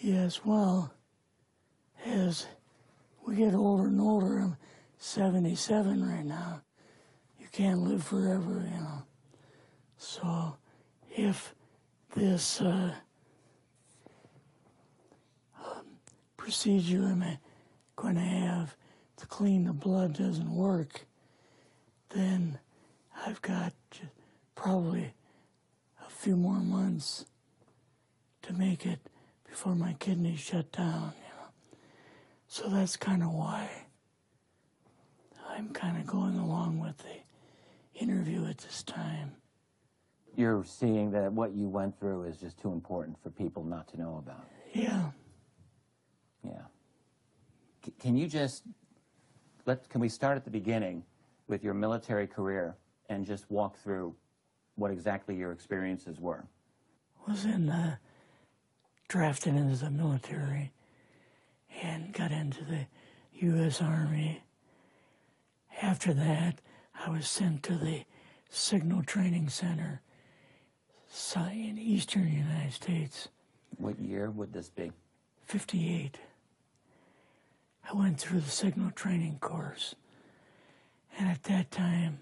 Yes, well, as we get older and older, I'm 77 right now. You can't live forever, you know. So if this procedure I'm going to have to clean the blood doesn't work, then I've got probably a few more months to make it before my kidneys shut down, you know. So that's kind of why I'm kind of going along with the interview at this time. You're seeing that what you went through is just too important for people not to know about. Yeah. Yeah. Can you just, can we start at the beginning with your military career and just walk through what exactly your experiences were? Was drafted into the military and got into the U.S. Army. After that, I was sent to the Signal Training Center in eastern United States. What year would this be? 58. I went through the Signal Training course, and at that time,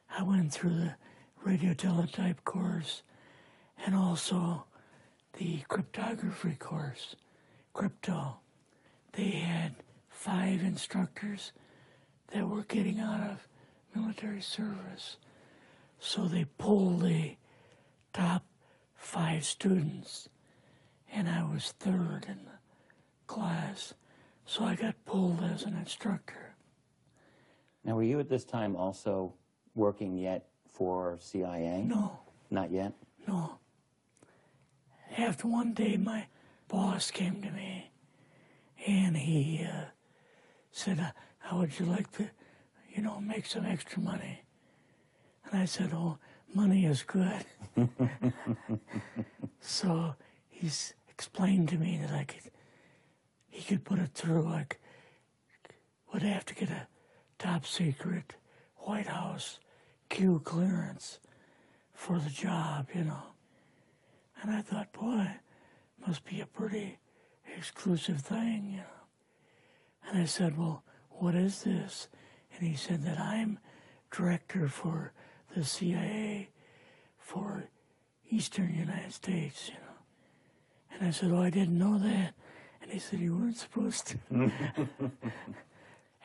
I went through the radio teletype course and also the cryptography course, crypto. They had 5 instructors that were getting out of military service. So they pulled the top 5 students, and I was 3rd in the class. So I got pulled as an instructor. Now, were you at this time also working yet for CIA? No. Not yet? No. After one day, my boss came to me, and he said, how would you like to, you know, make some extra money? And I said, oh, money is good. So he's explained to me that he could put it through, would have to get a top secret White House Q clearance for the job, you know. And I thought, boy, must be a pretty exclusive thing, you know. And I said, well, what is this? And he said that I'm director for the CIA for Eastern United States, you know. And I said, oh, I didn't know that. And he said, you weren't supposed to.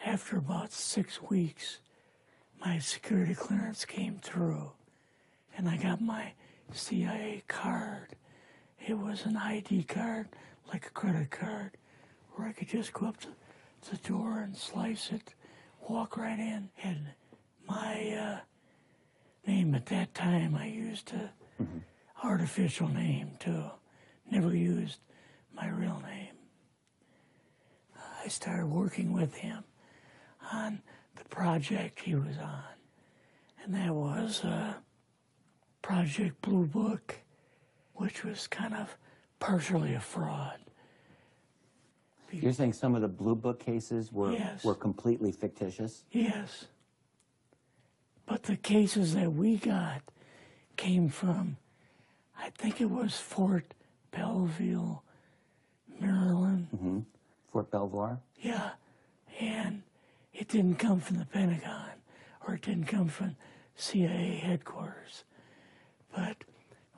After about 6 weeks, my security clearance came through, and I got my CIA card. It was an ID card, like a credit card, where I could just go up to the door and slice it, walk right in. And my name at that time, I used a artificial name too. Never used my real name. I started working with him on the project he was on, and that was Project Blue Book, which was kind of partially a fraud. You're saying some of the Blue Book cases were, yes, were completely fictitious? Yes. But the cases that we got came from, I think it was Fort Belvoir, Maryland. Fort Belvoir? Yeah. And it didn't come from the Pentagon, or it didn't come from CIA headquarters. But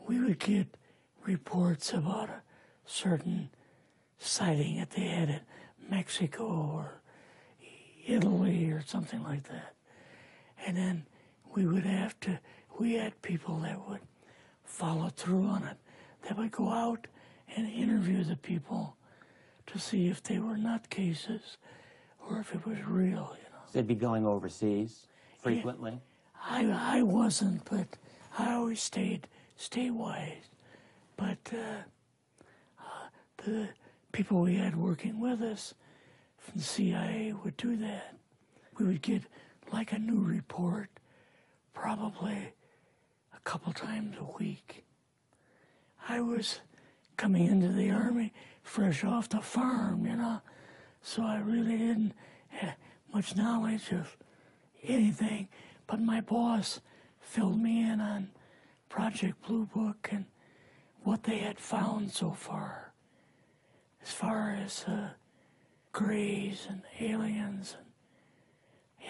we would get reports about a certain sighting that they had in Mexico or Italy or something like that. And then we would have to, we had people that would follow through on it, that would go out and interview the people to see if they were nutcases or if it was real, you know. So they'd be going overseas frequently? Yeah, I wasn't, but I always stayed statewide. But the people we had working with us from the CIA would do that. We would get like a new report probably a couple times a week. I was coming into the Army fresh off the farm, you know, so I really didn't have much knowledge of anything, but my boss filled me in on Project Blue Book and what they had found so far. this Greys and aliens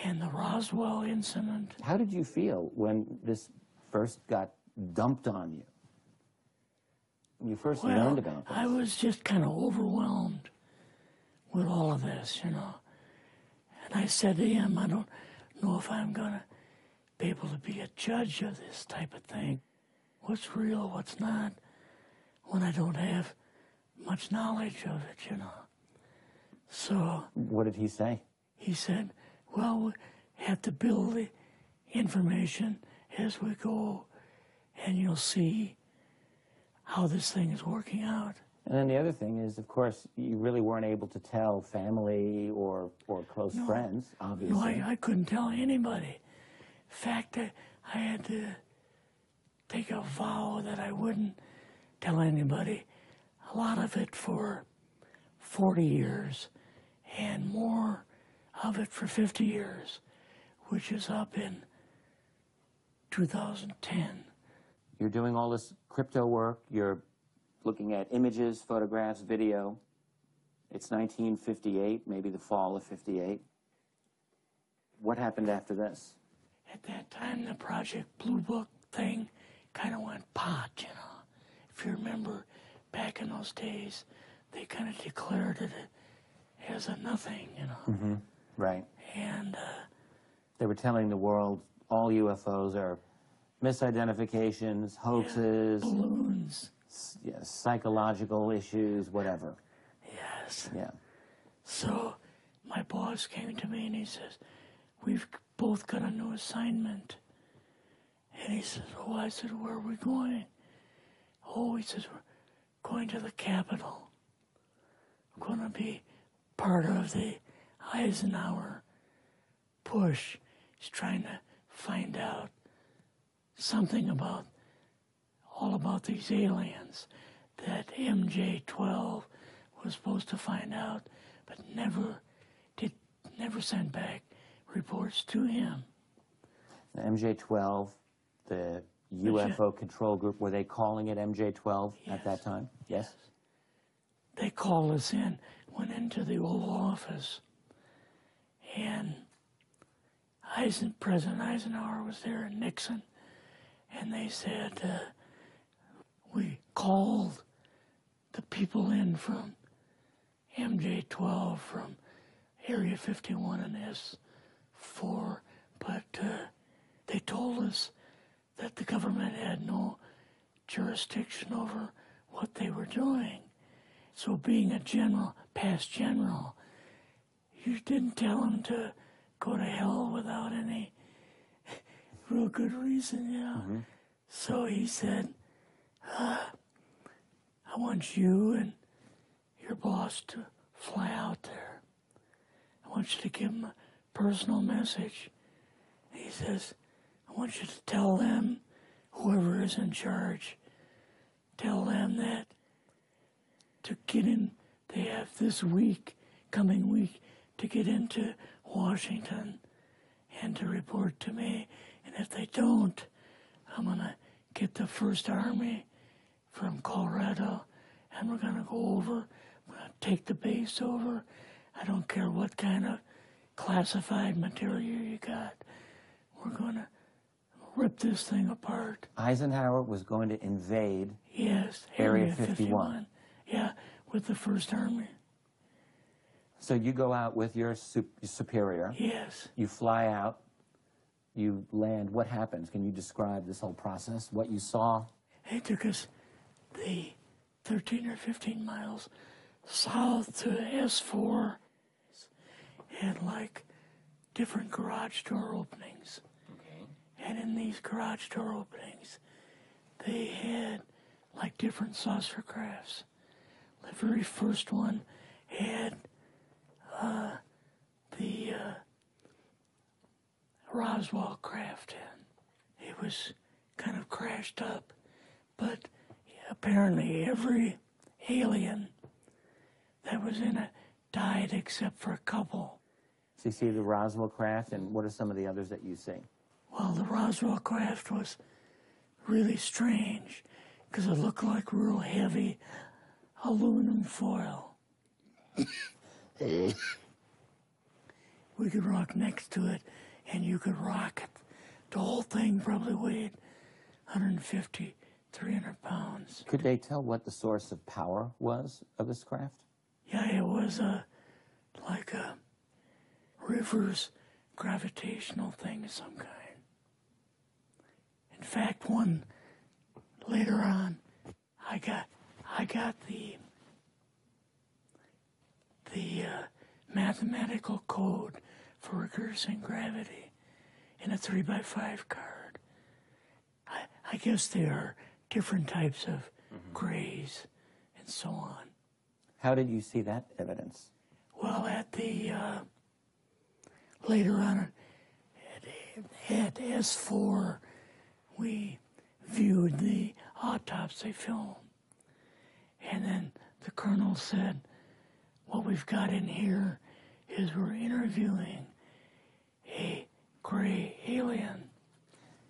and the Roswell incident. How did you feel when this first got dumped on you? When you first learned about this? I was just kind of overwhelmed with all of this, you know. And I said to him, I don't know if I'm going to be able to be a judge of this type of thing. What's real, what's not, when I don't have much knowledge of it, you know. So... What did he say? He said, well, we have to build the information as we go, and you'll see how this thing is working out. And then the other thing is, of course, you really weren't able to tell family or close friends, obviously. No, I couldn't tell anybody. In fact, I had to take a vow that I wouldn't tell anybody. A lot of it for 40 years, and more of it for 50 years, which is up in 2010. You're doing all this crypto work. You're looking at images, photographs, video. It's 1958, maybe the fall of 58. What happened after this? At that time, the Project Blue Book thing kind of went pot, you know. If you remember, back in those days, they kind of declared it as a nothing, you know. Mm-hmm. Right. And they were telling the world all UFOs are misidentifications, hoaxes, balloons, psychological issues, whatever. Yes. Yeah. So my boss came to me and he says, we've both got a new assignment. And he says, oh, I said, where are we going? Oh, he says, we're going to the Capitol. We're going to be part of the Eisenhower push. He's trying to find out something about, all about these aliens that MJ-12 was supposed to find out, but never sent back reports to him. The MJ-12, the UFO control group, were they calling it MJ-12 at that time? Yes. They called us in, went into the Oval Office, and President Eisenhower was there and Nixon, and they said, we called the people in from MJ-12 from Area 51 and S4, but they told us that the government had no jurisdiction over what they were doing. So being a general, past general, you didn't tell them to go to hell without any real good reason, you know. Mm-hmm. So he said, I want you and your boss to fly out there. I want you to give them a personal message. He says, I want you to tell them, whoever is in charge, tell them that to get in, they have this week, coming week, to get into Washington and to report to me. And if they don't, I'm going to get the First Army from Colorado, and we're going to go over, we're going to take the base over. I don't care what kind of classified material you got. We're going to rip this thing apart. Eisenhower was going to invade Area 51. Yeah, with the First Army. So you go out with your superior. Yes. You fly out. You land. What happens? Can you describe this whole process, what you saw? It took us the 13 or 15 miles south to S4 and like different garage door openings. Okay. And in these garage door openings, they had like different saucer crafts. The very first one had the Roswell craft in. It was kind of crashed up, but apparently every alien that was in it died except for a couple. So you see the Roswell craft, and what are some of the others that you see? Well, the Roswell craft was really strange because it looked like real heavy aluminum foil. We could rock next to it, and you could rock it. The whole thing probably weighed 150, 300 pounds. Could they tell what the source of power was of this craft? Yeah, it was like a reverse gravitational thing of some kind. In fact, one later on, I got the mathematical code for reversing gravity in a 3x5 card. I guess there are different types of grays and so on. How did you see that evidence? Well, at the later on at S4, we viewed the autopsy film, and then the colonel said, "What we've got in here is we're interviewing a gray alien."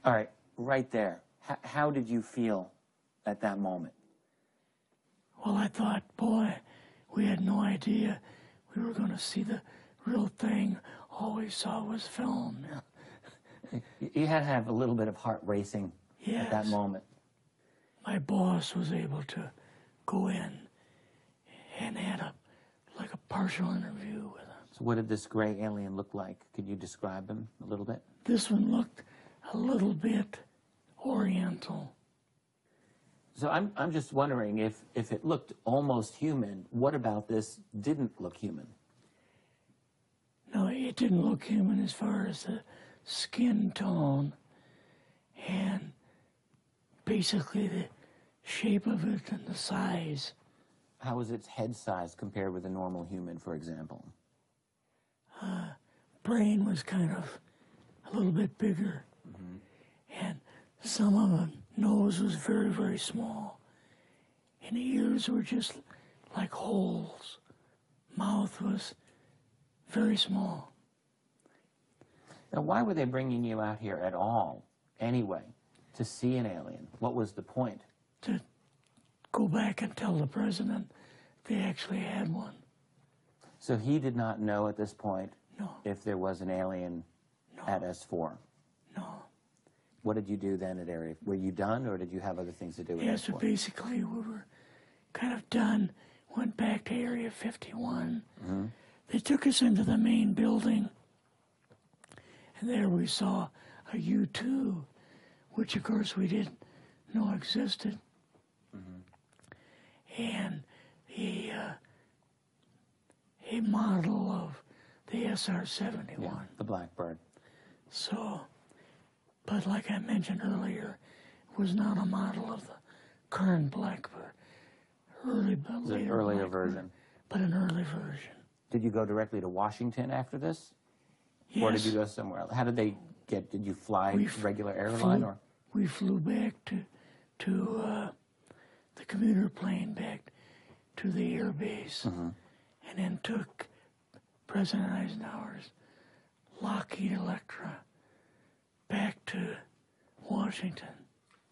All right, right there. How did you feel at that moment? Well, I thought, boy, we had no idea we were going to see the real thing. All we saw was film. You had to have a little bit of heart racing at that moment. My boss was able to go in and had like a partial interview with him. So what did this gray alien look like? Could you describe him a little bit? This one looked a little bit oriental. So I'm just wondering if it looked almost human, what about this didn't look human? No, it didn't look human as far as the skin tone and basically the shape of it and the size. How was its head size compared with a normal human, for example? Brain was kind of a little bit bigger. And some of the nose was very, very small. And the ears were just like holes. Mouth was very small. Now, why were they bringing you out here at all, anyway, to see an alien? What was the point? To go back and tell the president they actually had one. So he did not know at this point No. if there was an alien at S4? No. What did you do then at Area? Were you done, or did you have other things to do with Yeah, S4? so basically we were kind of done, went back to Area 51. They took us into the main building, and there we saw a U-2, which of course we didn't know existed. And a model of the SR-71. Yeah, the Blackbird. So, but like I mentioned earlier, it was not a model of the current Blackbird. It's an earlier version. But an early version. Did you go directly to Washington after this? Yes. Or did you go somewhere else? How did they get, did you fly regular airline? Or we flew back to the commuter plane back to the air base, and then took President Eisenhower's Lockheed Electra back to Washington.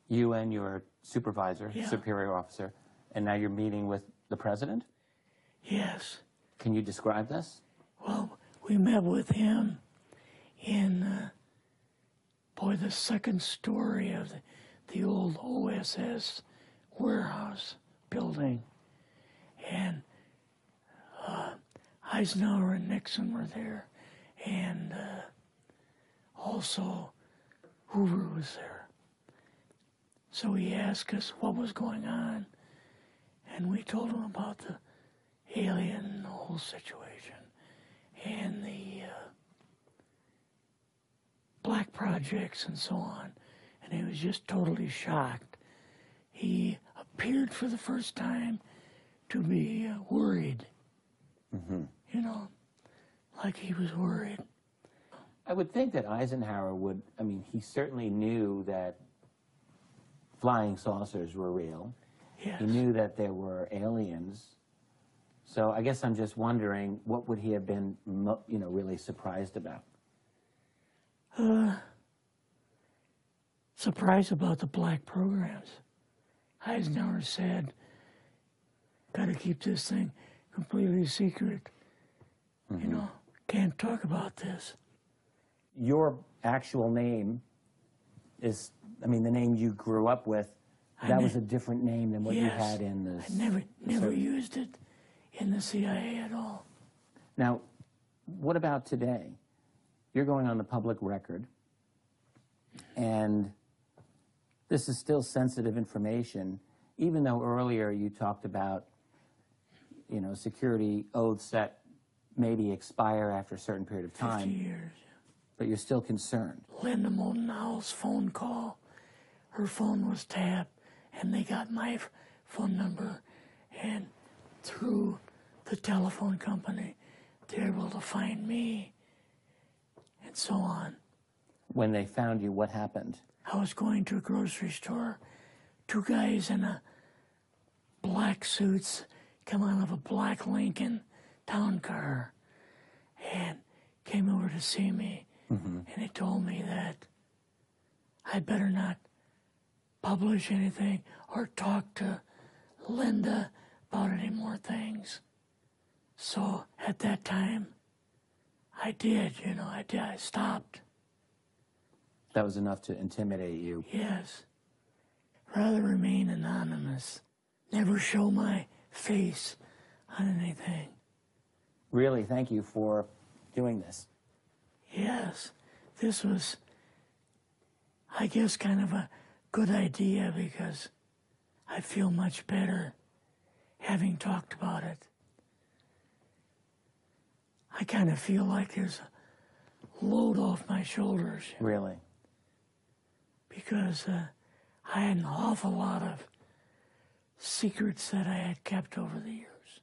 You and your supervisor, superior officer, and now you're meeting with the president? Yes. Can you describe this? Well, we met with him in, the second story of the old OSS warehouse building. And Eisenhower and Nixon were there, and also Hoover was there. So he asked us what was going on, and we told him about the alien, the whole situation, and the black projects and so on. And he was just totally shocked. He appeared for the first time to be worried. You know, like he was worried. I would think that Eisenhower would, he certainly knew that flying saucers were real. Yes. He knew that there were aliens. So I guess I'm just wondering, what would he have been, really surprised about? Surprised about the black programs. Eisenhower said, got to keep this thing completely secret. You know, can't talk about this. Your actual name is, I mean, the name you grew up with, that was a different name than what you had in the... I never used it in the CIA at all. Now, what about today? You're going on the public record, and this is still sensitive information, even though earlier you talked about, you know, security oaths that maybe expire after a certain period of time. 50 years. But you're still concerned. Linda Moldenhau's phone call, her phone was tapped, and they got my phone number, and through the telephone company, they were able to find me, and so on. When they found you, what happened? I was going to a grocery store. Two guys in a black suits come out of a black Lincoln town car and came over to see me. And they told me that I better not publish anything or talk to Linda about any more things. So at that time, I did, you know, I stopped. That was enough to intimidate you. Yes. Rather remain anonymous. Never show my face on anything. Really, thank you for doing this. Yes, this was, I guess, kind of a good idea because I feel much better having talked about it. I kind of feel like there's a load off my shoulders. Really? Because I had an awful lot of secrets that I had kept over the years.